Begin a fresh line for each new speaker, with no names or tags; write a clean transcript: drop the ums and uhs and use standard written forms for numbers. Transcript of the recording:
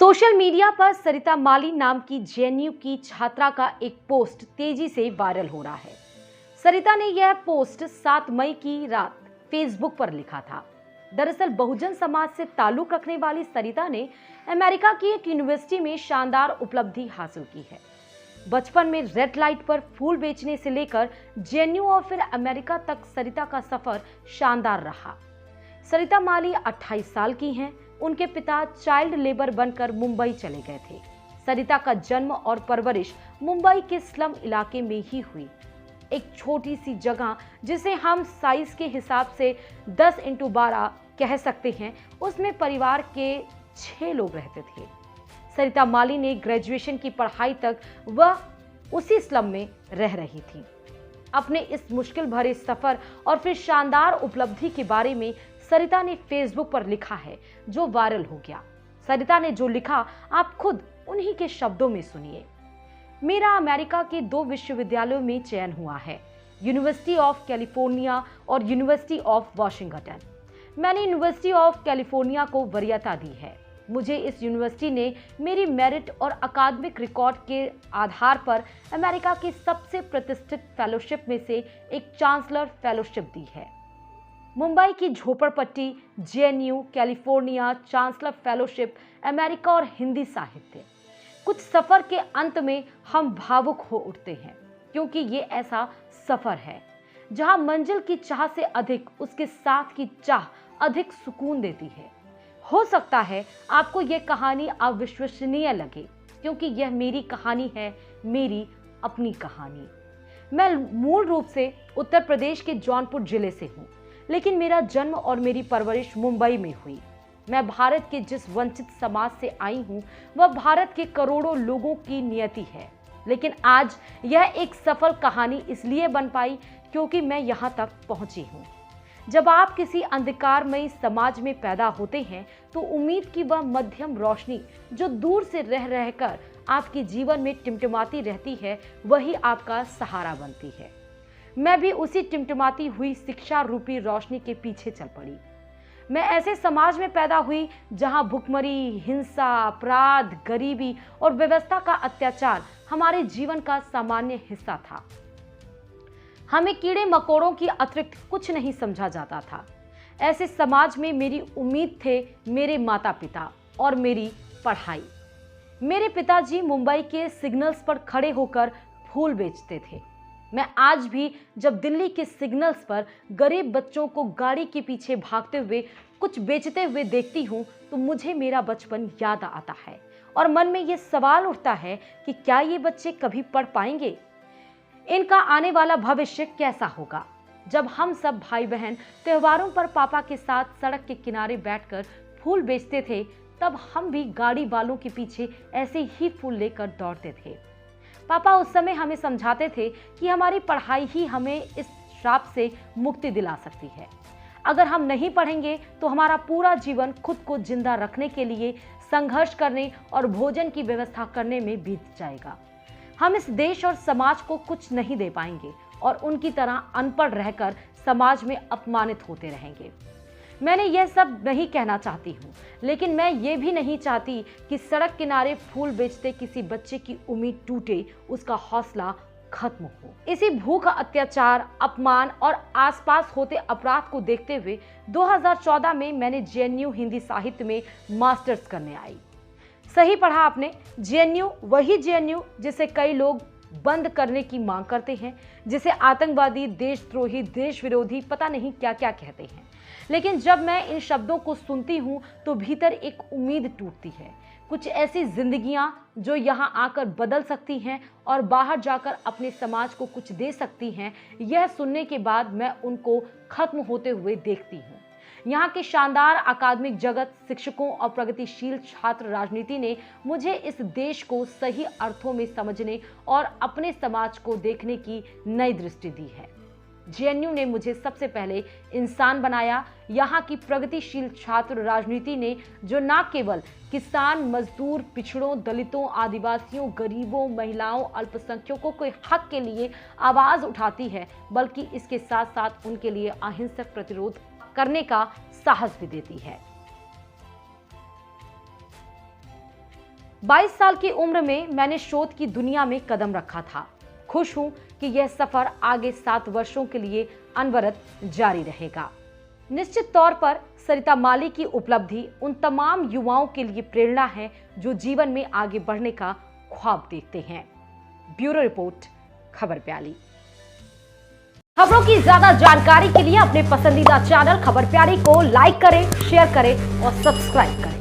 Social media पर सरिता माली नाम की जेएनयू की छात्रा का एक पोस्ट तेजी से वायरल हो रहा है। सरिता ने यह पोस्ट 7 मई की रात फेसबुक पर लिखा था। दरअसल बहुजन समाज से ताल्लुक रखने वाली सरिता ने अमेरिका की एक यूनिवर्सिटी में शानदार उपलब्धि हासिल की है। बचपन में रेड लाइट पर फूल बेचने से लेकर जेएनयू और फिर अमेरिका तक सरिता का सफर शानदार रहा। सरिता माली 28 साल की हैं। उनके पिता चाइल्ड लेबर बनकर मुंबई चले गए थे। सरिता का जन्म और परवरिश मुंबई के स्लम इलाके में ही हुई। एक छोटी सी जगह जिसे हम साइज के हिसाब से 10x12 कह सकते हैं, उसमें परिवार के 6 लोग रहते थे। सरिता माली ने ग्रेजुएशन की पढ़ाई तक वह उसी स्लम में रह रही थी। अपने इस मुश्किल भरे सफर और फिर शानदार उपलब्धि के बारे में सरिता ने फेसबुक पर लिखा है, जो वायरल हो गया। सरिता ने जो लिखा आप खुद उन्हीं के शब्दों में सुनिए। मेरा अमेरिका के 2 विश्वविद्यालयों में चयन हुआ है, यूनिवर्सिटी ऑफ कैलिफोर्निया और यूनिवर्सिटी ऑफ वॉशिंगटन। मैंने यूनिवर्सिटी ऑफ कैलिफोर्निया को वरीयता दी है। मुझे इस यूनिवर्सिटी ने मेरी मेरिट और अकादमिक रिकॉर्ड के आधार पर अमेरिका की सबसे प्रतिष्ठित फेलोशिप में से एक चांसलर फेलोशिप दी है। मुंबई की झोपड़पट्टी JNU California chancellor fellowship, America और हिंदी साहित्य। कुछ सफर के अंत में हम भावुक हो उठते हैं, क्योंकि ये ऐसा सफर है जहां मंजिल की चाह से अधिक उसके साथ की चाह अधिक सुकून देती है। हो सकता है आपको यह कहानी अविश्वसनीय लगे, क्योंकि यह मेरी कहानी है, मेरी अपनी कहानी। मैं मूल रूप से उत्तर प्रदेश के जौनपुर जिले से हूँ, लेकिन मेरा जन्म और मेरी परवरिश मुंबई में हुई। मैं भारत के जिस वंचित समाज से आई हूँ, वह भारत के करोड़ों लोगों की नियति है। लेकिन आज यह एक सफल कहानी इसलिए बन पाई क्योंकि मैं यहाँ तक पहुँची हूँ। जब आप किसी अंधकारमयी समाज में पैदा होते हैं, तो उम्मीद की वह मध्यम रोशनी जो दूर से रह रहकर आपके जीवन में टिमटिमाती रहती है, वही आपका सहारा बनती है। मैं भी उसी टिमटिमाती हुई शिक्षा रूपी रोशनी के पीछे चल पड़ी। मैं ऐसे समाज में पैदा हुई जहां भुखमरी, हिंसा, अपराध, गरीबी और व्यवस्था का अत्याचार हमारे जीवन का सामान्य हिस्सा था। हमें कीड़े मकोड़ों की अतिरिक्त कुछ नहीं समझा जाता था। ऐसे समाज में मेरी उम्मीद थे मेरे माता पिता और मेरी पढ़ाई। मेरे पिताजी मुंबई के सिग्नल्स पर खड़े होकर फूल बेचते थे। मैं आज भी जब दिल्ली के सिग्नल्स पर गरीब बच्चों को गाड़ी के पीछे भागते हुए कुछ बेचते हुए देखती हूँ, तो मुझे मेरा बचपन याद आता है और मन में ये सवाल उठता है कि क्या ये बच्चे कभी पढ़ पाएंगे? इनका आने वाला भविष्य कैसा होगा? जब हम सब भाई बहन त्योहारों पर पापा के साथ सड़क के किनारे बैठकर फूल बेचते थे, तब हम भी गाड़ी वालों के पीछे ऐसे ही फूल लेकर दौड़ते थे। पापा उस समय हमें समझाते थे कि हमारी पढ़ाई ही हमें इस श्राप से मुक्ति दिला सकती है। अगर हम नहीं पढ़ेंगे तो हमारा पूरा जीवन खुद को जिंदा रखने के लिए संघर्ष करने और भोजन की व्यवस्था करने में बीत जाएगा। हम इस देश और समाज को कुछ नहीं दे पाएंगे और उनकी तरह अनपढ़ रहकर समाज में अपमानित होते रहेंगे। मैंने यह सब नहीं कहना चाहती हूँ, लेकिन मैं ये भी नहीं चाहती कि सड़क किनारे फूल बेचते किसी बच्चे की उम्मीद टूटे, उसका हौसला खत्म हो। इसी भूख, अत्याचार, अपमान और आसपास होते अपराध को देखते हुए 2014 में मैंने जेएनयू हिंदी साहित्य में मास्टर्स करने आई। सही पढ़ा आपने, जेएनयू वही जेएनयू जिसे कई लोग बंद करने की मांग करते हैं, जिसे आतंकवादी, देशद्रोही, देश विरोधी पता नहीं क्या क्या कहते हैं। लेकिन जब मैं इन शब्दों को सुनती हूँ तो भीतर एक उम्मीद टूटती है। कुछ ऐसी जिंदगियां जो यहाँ आकर बदल सकती हैं और बाहर जाकर अपने समाज को कुछ दे सकती हैं, यह सुनने के बाद मैं उनको खत्म होते हुए देखती हूँ। यहाँ के शानदार अकादमिक जगत, शिक्षकों और प्रगतिशील छात्र राजनीति ने मुझे इस देश को सही अर्थों में समझने और अपने समाज को देखने की नई दृष्टि दी है। जेएनयू ने मुझे सबसे पहले इंसान बनाया। यहाँ की प्रगतिशील छात्र राजनीति ने जो न केवल किसान, मजदूर, पिछड़ों, दलितों, आदिवासियों, गरीबों, महिलाओं, अल्पसंख्यकों के हक के लिए आवाज उठाती है, बल्कि इसके साथ साथ उनके लिए अहिंसक प्रतिरोध करने का साहस भी देती है। 22 साल की उम्र में मैंने शोध की दुनिया में कदम रखा था। खुश हूं कि यह सफर आगे 7 वर्षों के लिए अनवरत जारी रहेगा। निश्चित तौर पर सरिता माली की उपलब्धि उन तमाम युवाओं के लिए प्रेरणा है जो जीवन में आगे बढ़ने का ख्वाब देखते हैं। ब्यूरो रिपोर्ट, खबर प्याली। खबरों की ज्यादा जानकारी के लिए अपने पसंदीदा चैनल खबर प्याली को लाइक करें, शेयर करें और सब्सक्राइब करें।